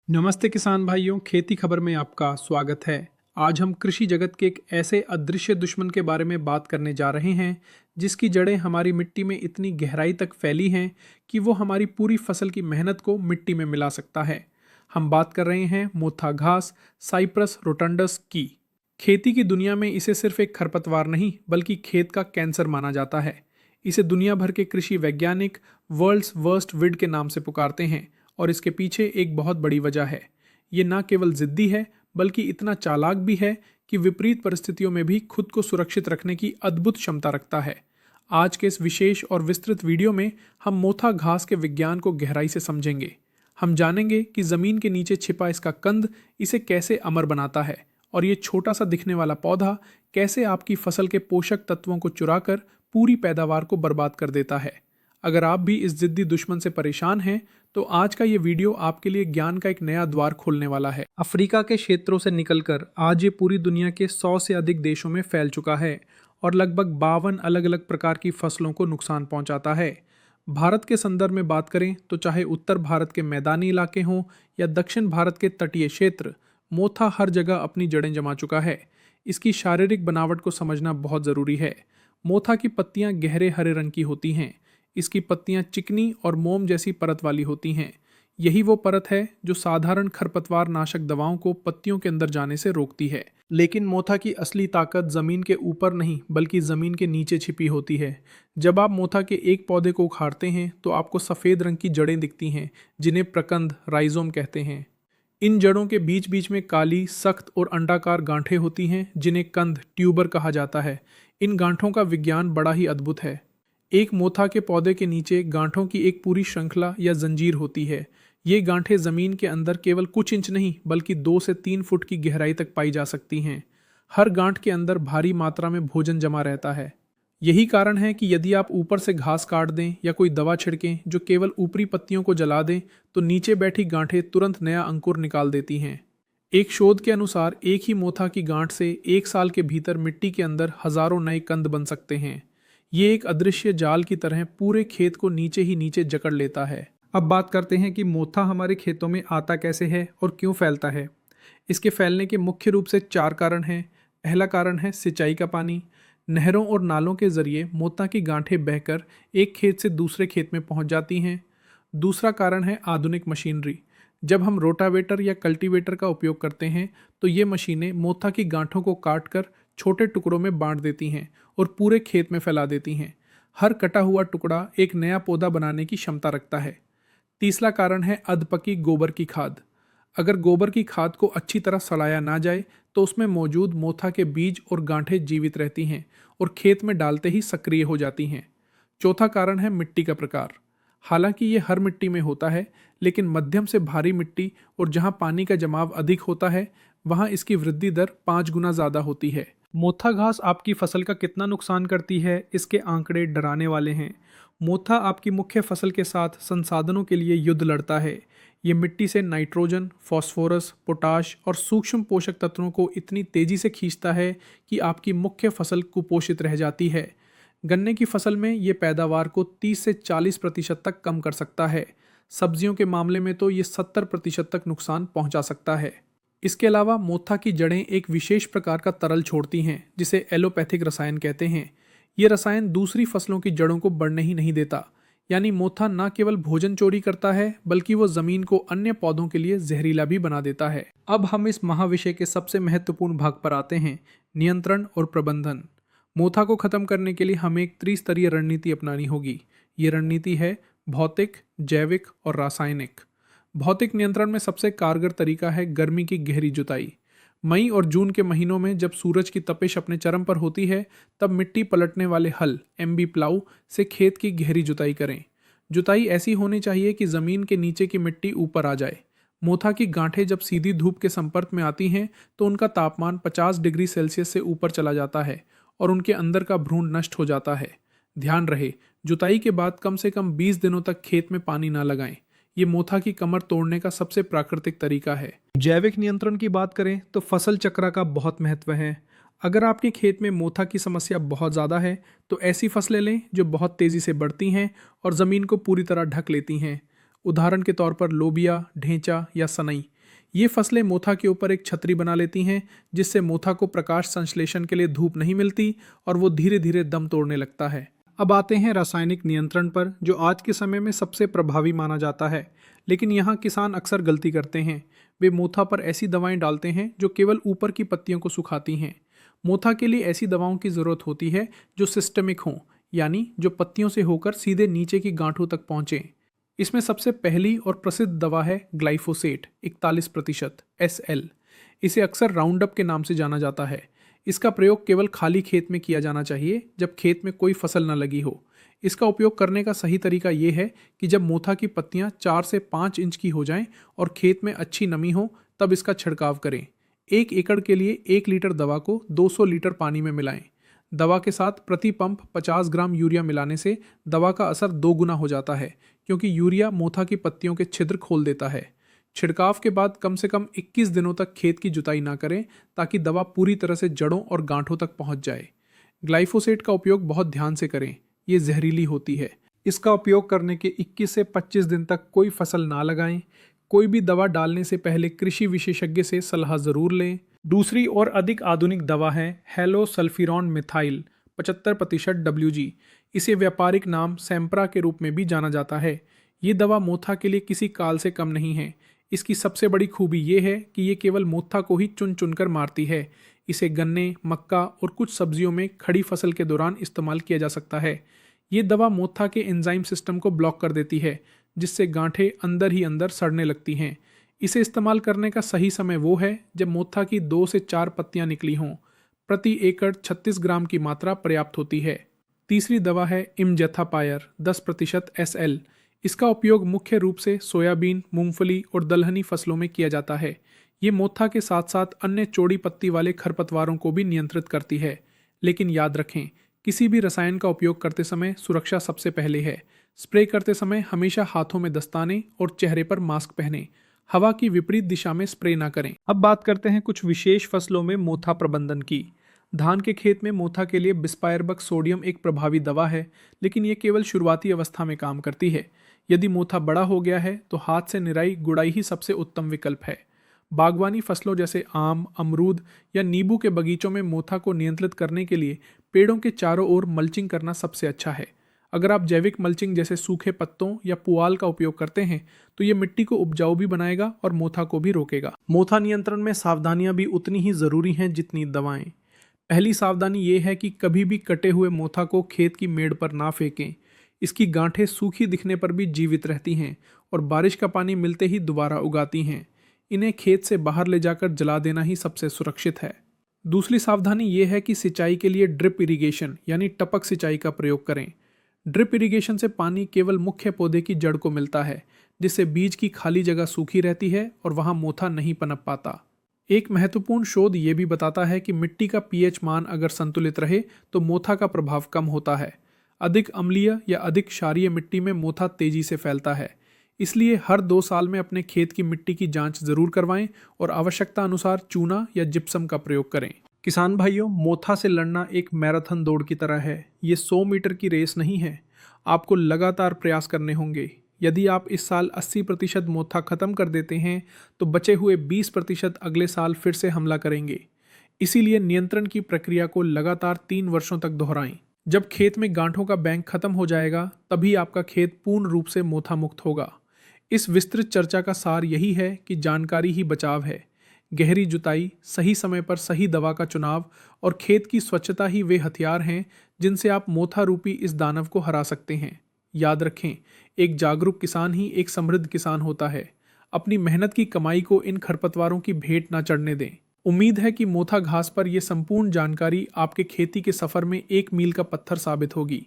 नमस्ते किसान भाइयों, खेती खबर में आपका स्वागत है। आज हम कृषि जगत के एक ऐसे अदृश्य दुश्मन के बारे में बात करने जा रहे हैं जिसकी जड़ें हमारी मिट्टी में इतनी गहराई तक फैली हैं कि वो हमारी पूरी फसल की मेहनत को मिट्टी में मिला सकता है। हम बात कर रहे हैं मोथा घास, साइप्रस रोटंडस की। खेती की दुनिया में इसे सिर्फ एक खरपतवार नहीं बल्कि खेत का कैंसर माना जाता है। इसे दुनिया भर के कृषि वैज्ञानिक वर्ल्ड्स वर्स्ट विड के नाम से पुकारते हैं और इसके पीछे एक बहुत बड़ी वजह है। ये ना केवल जिद्दी है बल्कि इतना चालाक भी है कि विपरीत परिस्थितियों में भी खुद को सुरक्षित रखने की अद्भुत क्षमता रखता है। आज के इस विशेष और विस्तृत वीडियो में हम मोथा घास के विज्ञान को गहराई से समझेंगे। हम जानेंगे कि जमीन के नीचे छिपा इसका कंद इसे कैसे अमर बनाता है और ये छोटा सा दिखने वाला पौधा कैसे आपकी फसल के पोषक तत्वों को चुराकर पूरी पैदावार को बर्बाद कर देता है। अगर आप भी इस जिद्दी दुश्मन से परेशान हैं तो आज का ये वीडियो आपके लिए ज्ञान का एक नया द्वार खोलने वाला है। अफ्रीका के क्षेत्रों से निकलकर आज ये पूरी दुनिया के 100 से अधिक देशों में फैल चुका है और लगभग 52 अलग अलग प्रकार की फसलों को नुकसान पहुंचाता है। भारत के संदर्भ में बात करें तो चाहे उत्तर भारत के मैदानी इलाके हों या दक्षिण भारत के तटीय क्षेत्र, मोथा हर जगह अपनी जड़ें जमा चुका है। इसकी शारीरिक बनावट को समझना बहुत ज़रूरी है। मोथा की पत्तियां गहरे हरे रंग की होती हैं। इसकी पत्तियां चिकनी और मोम जैसी परत वाली होती हैं। यही वो परत है जो साधारण खरपतवार नाशक दवाओं को पत्तियों के अंदर जाने से रोकती है। लेकिन मोथा की असली ताकत जमीन के ऊपर नहीं बल्कि जमीन के नीचे छिपी होती है। जब आप मोथा के एक पौधे को उखाड़ते हैं तो आपको सफ़ेद रंग की जड़ें दिखती हैं जिन्हें प्रकंद राइजोम कहते हैं। इन जड़ों के बीच बीच में काली, सख्त और अंडाकार गांठें होती हैं जिन्हें कंद ट्यूबर कहा जाता है। इन गांठों का विज्ञान बड़ा ही अद्भुत है। एक मोथा के पौधे के नीचे गांठों की एक पूरी श्रृंखला या जंजीर होती है। ये गांठें जमीन के अंदर केवल कुछ इंच नहीं बल्कि 2 से 3 फुट की गहराई तक पाई जा सकती हैं। हर गांठ के अंदर भारी मात्रा में भोजन जमा रहता है। यही कारण है कि यदि आप ऊपर से घास काट दें या कोई दवा छिड़कें जो केवल ऊपरी पत्तियों को जला दें तो नीचे बैठी गांठें तुरंत नया अंकुर निकाल देती हैं। एक शोध के अनुसार एक ही मोथा की गांठ से 1 साल के भीतर मिट्टी के अंदर हजारों नए कंद बन सकते हैं। ये एक अदृश्य जाल की तरह पूरे खेत को नीचे ही नीचे जकड़ लेता है। अब बात करते हैं कि मोथा हमारे खेतों में आता कैसे है और क्यों फैलता है। इसके फैलने के मुख्य रूप से 4 कारण हैं। पहला कारण है सिंचाई का पानी। नहरों और नालों के जरिए मोथा की गांठें बहकर एक खेत से दूसरे खेत में पहुंच जाती हैं। दूसरा कारण है आधुनिक मशीनरी। जब हम रोटावेटर या कल्टीवेटर का उपयोग करते हैं तो ये मशीनें मोथा की गांठों को काटकर छोटे टुकड़ों में बांट देती हैं और पूरे खेत में फैला देती हैं। हर कटा हुआ टुकड़ा एक नया पौधा बनाने की क्षमता रखता है। तीसरा कारण है अधपकी गोबर की खाद। अगर गोबर की खाद को अच्छी तरह सड़ाया ना जाए तो उसमें मौजूद मोथा के बीज और गांठें जीवित रहती हैं और खेत में डालते ही सक्रिय हो जाती हैं। चौथा कारण है मिट्टी का प्रकार। हालांकि ये हर मिट्टी में होता है, लेकिन मध्यम से भारी मिट्टी और जहां पानी का जमाव अधिक होता है वहां इसकी वृद्धि दर 5 गुना ज़्यादा होती है। मोथा घास आपकी फसल का कितना नुकसान करती है, इसके आंकड़े डराने वाले हैं। मोथा आपकी मुख्य फसल के साथ संसाधनों के लिए युद्ध लड़ता है। ये मिट्टी से नाइट्रोजन, फास्फोरस, पोटाश और सूक्ष्म पोषक तत्वों को इतनी तेजी से खींचता है कि आपकी मुख्य फसल कुपोषित रह जाती है। गन्ने की फसल में ये पैदावार को 30 से 40% तक कम कर सकता है। सब्जियों के मामले में तो ये 70% तक नुकसान पहुंचा सकता है। इसके अलावा मोथा की जड़ें एक विशेष प्रकार का तरल छोड़ती हैं जिसे एलोपैथिक रसायन कहते हैं। ये रसायन दूसरी फसलों की जड़ों को बढ़ने ही नहीं देता। यानी मोथा न केवल भोजन चोरी करता है बल्कि वो जमीन को अन्य पौधों के लिए जहरीला भी बना देता है। अब हम इस महाविषय के सबसे महत्वपूर्ण भाग पर आते हैं, नियंत्रण और प्रबंधन। मोथा को खत्म करने के लिए हमें एक त्रिस्तरीय रणनीति अपनानी होगी। ये रणनीति है भौतिक, जैविक और रासायनिक। भौतिक नियंत्रण में सबसे कारगर तरीका है गर्मी की गहरी जुताई। मई और जून के महीनों में जब सूरज की तपिश अपने चरम पर होती है तब मिट्टी पलटने वाले हल एमबी प्लाऊ से खेत की गहरी जुताई करें। जुताई ऐसी होनी चाहिए कि ज़मीन के नीचे की मिट्टी ऊपर आ जाए। मोथा की गांठें जब सीधी धूप के संपर्क में आती हैं तो उनका तापमान 50 डिग्री सेल्सियस से ऊपर चला जाता है और उनके अंदर का भ्रूण नष्ट हो जाता है। ध्यान रहे, जुताई के बाद कम से कम 20 दिनों तक खेत में पानी ना लगाएं। ये मोथा की कमर तोड़ने का सबसे प्राकृतिक तरीका है। जैविक नियंत्रण की बात करें तो फसल चक्र का बहुत महत्व है। अगर आपके खेत में मोथा की समस्या बहुत ज़्यादा है तो ऐसी फसलें लें जो बहुत तेज़ी से बढ़ती हैं और ज़मीन को पूरी तरह ढक लेती हैं। उदाहरण के तौर पर लोबिया, ढेंचा या सनई। ये फसलें मोथा के ऊपर एक छतरी बना लेती हैं, जिससे मोथा को प्रकाश संश्लेषण के लिए धूप नहीं मिलती और वो धीरे धीरे दम तोड़ने लगता है। अब आते हैं रासायनिक नियंत्रण पर, जो आज के समय में सबसे प्रभावी माना जाता है। लेकिन यहाँ किसान अक्सर गलती करते हैं। वे मोथा पर ऐसी दवाएं डालते हैं जो केवल ऊपर की पत्तियों को सुखाती हैं। मोथा के लिए ऐसी दवाओं की ज़रूरत होती है जो सिस्टमिक हों, यानी जो पत्तियों से होकर सीधे नीचे की गांठों तक पहुँचें। इसमें सबसे पहली और प्रसिद्ध दवा है ग्लाइफोसेट 41% SL। इसे अक्सर राउंडअप के नाम से जाना जाता है। इसका प्रयोग केवल खाली खेत में किया जाना चाहिए, जब खेत में कोई फसल न लगी हो। इसका उपयोग करने का सही तरीका ये है कि जब मोथा की पत्तियां 4 से 5 इंच की हो जाएं और खेत में अच्छी नमी हो, तब इसका छिड़काव करें। 1 एकड़ के लिए 1 लीटर दवा को 200 लीटर पानी में मिलाएं। दवा के साथ प्रति पंप 50 ग्राम यूरिया मिलाने से दवा का असर 2 गुना हो जाता है, क्योंकि यूरिया मोथा की पत्तियों के छिद्र खोल देता है। छिड़काव के बाद कम से कम 21 दिनों तक खेत की जुताई ना करें, ताकि दवा पूरी तरह से जड़ों और गांठों तक पहुंच जाए। ग्लाइफोसेट का उपयोग बहुत ध्यान से करें, ये जहरीली होती है। इसका उपयोग करने के 21 से 25 दिन तक कोई फसल ना लगाएं। कोई भी दवा डालने से पहले कृषि विशेषज्ञ से सलाह ज़रूर लें। दूसरी और अधिक आधुनिक दवा है हेलोसल्फिरॉन मिथाइल 75% WG। इसे व्यापारिक नाम सैम्प्रा के रूप में भी जाना जाता है। ये दवा मोथा के लिए किसी काल से कम नहीं है। इसकी सबसे बड़ी खूबी ये है कि ये केवल मोथा को ही चुन चुनकर मारती है। इसे गन्ने, मक्का और कुछ सब्जियों में खड़ी फसल के दौरान इस्तेमाल किया जा सकता है। ये दवा मोथा के एंजाइम सिस्टम को ब्लॉक कर देती है, जिससे गांठें अंदर ही अंदर सड़ने लगती हैं। इसे इस्तेमाल करने का सही समय वो है जब मोथा की 2 से 4 पत्तियां निकली हों। प्रति एकड़ 36 ग्राम की मात्रा पर्याप्त होती है। तीसरी दवा है इमजेथापायर 10% SL। इसका उपयोग मुख्य रूप से सोयाबीन, मूंगफली और दलहनी फसलों में किया जाता है। ये मोथा के साथ साथ अन्य चौड़ी पत्ती वाले खरपतवारों को भी नियंत्रित करती है। लेकिन याद रखें, किसी भी रसायन का उपयोग करते समय सुरक्षा सबसे पहले है। स्प्रे करते समय हमेशा हाथों में दस्ताने और चेहरे पर मास्क पहनें। हवा की विपरीत दिशा में स्प्रे ना करें। अब बात करते हैं कुछ विशेष फसलों में मोथा प्रबंधन की। धान के खेत में मोथा के लिए बिस्पायरबक सोडियम एक प्रभावी दवा है, लेकिन ये केवल शुरुआती अवस्था में काम करती है। यदि मोथा बड़ा हो गया है तो हाथ से निराई गुड़ाई ही सबसे उत्तम विकल्प है। बागवानी फसलों जैसे आम, अमरूद या नींबू के बगीचों में मोथा को नियंत्रित करने के लिए पेड़ों के चारों ओर मल्चिंग करना सबसे अच्छा है। अगर आप जैविक मल्चिंग जैसे सूखे पत्तों या पुआल का उपयोग करते हैं तो ये मिट्टी को उपजाऊ भी बनाएगा और मोथा को भी रोकेगा। मोथा नियंत्रण में सावधानियां भी उतनी ही ज़रूरी हैं जितनी दवाएं। पहली सावधानी ये है कि कभी भी कटे हुए मोथा को खेत की मेड़ पर ना फेंकें। इसकी गांठें सूखी दिखने पर भी जीवित रहती हैं और बारिश का पानी मिलते ही दोबारा उगाती हैं। इन्हें खेत से बाहर ले जाकर जला देना ही सबसे सुरक्षित है। दूसरी सावधानी ये है कि सिंचाई के लिए ड्रिप इरिगेशन यानी टपक सिंचाई का प्रयोग करें। ड्रिप इरिगेशन से पानी केवल मुख्य पौधे की जड़ को मिलता है, जिससे बीज की खाली जगह सूखी रहती है और वहां मोथा नहीं पनप पाता। एक महत्वपूर्ण शोध ये भी बताता है कि मिट्टी का pH मान अगर संतुलित रहे तो मोथा का प्रभाव कम होता है। अधिक अम्लीय या अधिक क्षारीय मिट्टी में मोथा तेजी से फैलता है। इसलिए हर 2 साल में अपने खेत की मिट्टी की जांच जरूर करवाएं और आवश्यकता अनुसार चूना या जिप्सम का प्रयोग करें। किसान भाइयों, मोथा से लड़ना एक मैराथन दौड़ की तरह है। ये 100 मीटर की रेस नहीं है। आपको लगातार प्रयास करने होंगे। यदि आप इस साल 80% मोथा खत्म कर देते हैं तो बचे हुए 20% अगले साल फिर से हमला करेंगे। इसीलिए नियंत्रण की प्रक्रिया को लगातार 3 वर्षों तक दोहराएं। जब खेत में गांठों का बैंक खत्म हो जाएगा, तभी आपका खेत पूर्ण रूप से मोथा मुक्त होगा। इस विस्तृत चर्चा का सार यही है कि जानकारी ही बचाव है। गहरी जुताई, सही समय पर सही दवा का चुनाव और खेत की स्वच्छता ही वे हथियार हैं जिनसे आप मोथा रूपी इस दानव को हरा सकते हैं। याद रखें, एक जागरूक किसान ही एक समृद्ध किसान होता है। अपनी मेहनत की कमाई को इन खरपतवारों की भेंट ना चढ़ने दें। उम्मीद है कि मोथा घास पर यह संपूर्ण जानकारी आपके खेती के सफर में एक मील का पत्थर साबित होगी।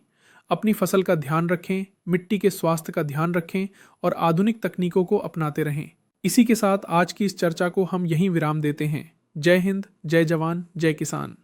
अपनी फसल का ध्यान रखें, मिट्टी के स्वास्थ्य का ध्यान रखें और आधुनिक तकनीकों को अपनाते रहें। इसी के साथ आज की इस चर्चा को हम यहीं विराम देते हैं। जय हिंद, जय जवान, जय किसान।